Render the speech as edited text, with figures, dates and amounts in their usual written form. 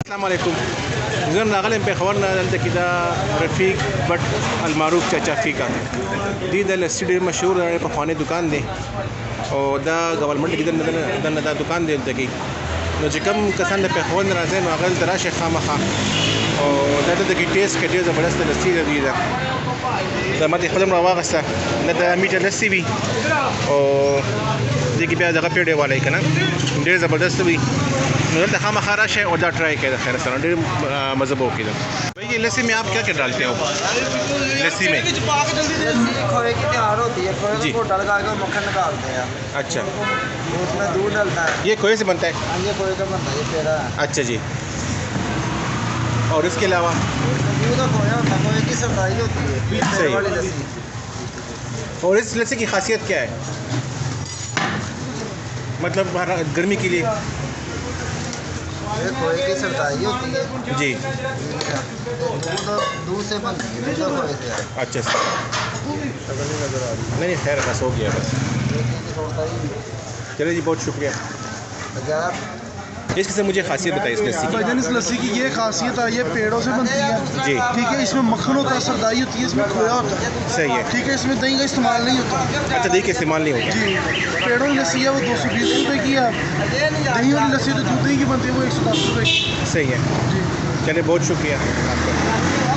अस्सलाम वालेकुम ज़न नागल पे खबर ना कि रफ़ीक बट अलमारूफ चाचा फ़ीका दी द लस्सी मशहूर पखवाने दुकान दे और दा गवर्नमेंट की दन दा दुकान दे तकी नो कम कसान पे खवन राजे नो अगल तरा शेखा मखा और दा द की टेस्ट के ज़बरदस्त लस्सी दी दा मत खदम रवागसा न दा मीठा लस्सी भी और देखिए प्याज जगह पेड़े वाला ही ना ढेर ज़बरदस्त भी नजर खामा खाराश है और ट्राई किया खैर सर ढेर मज़बूत की भाई ये लस्सी में आप क्या क्या डालते हो लस्सी में खोए की तैयार होती है खोए जी। को तड़का के मक्खन निकालते हैं अच्छा उसमें दूध डलता है। ये खोए से बनता है हाँ, ये खोए का बनता है, ये पेड़ा है। अच्छा जी और इसके अलावा दूध का खोया होता है, खोए की सफाई होती है सही। पेड़ वाली लस्सी। और इस लस्सी की खासियत क्या है मतलब गर्मी के लिए ये खोए की सफाई होती है जी दूध से बनती है, दूध का खोए से है। अच्छा सर शक्ल नहीं नजर आ रही नहीं खैर बस हो गया बस चलिए जी बहुत शुक्रिया इसके से मुझे खासियत बताइए इस लस्सी की भाईजान इस लस्सी की ये खासियत है, ये पेड़ों से बनती है जी ठीक है। इसमें मक्खन होता है, सरदाई होती है, इसमें खोया होता है सही है ठीक है। इसमें दही का इस्तेमाल नहीं होता अच्छा दही का इस्तेमाल नहीं होता जी। पेड़ों की लस्सी है वो 220 रुपये की है, दही वाली लस्सी तो दूध दही की बनती है वो 110 रुपये की। सही है जी चलिए बहुत शुक्रिया आपका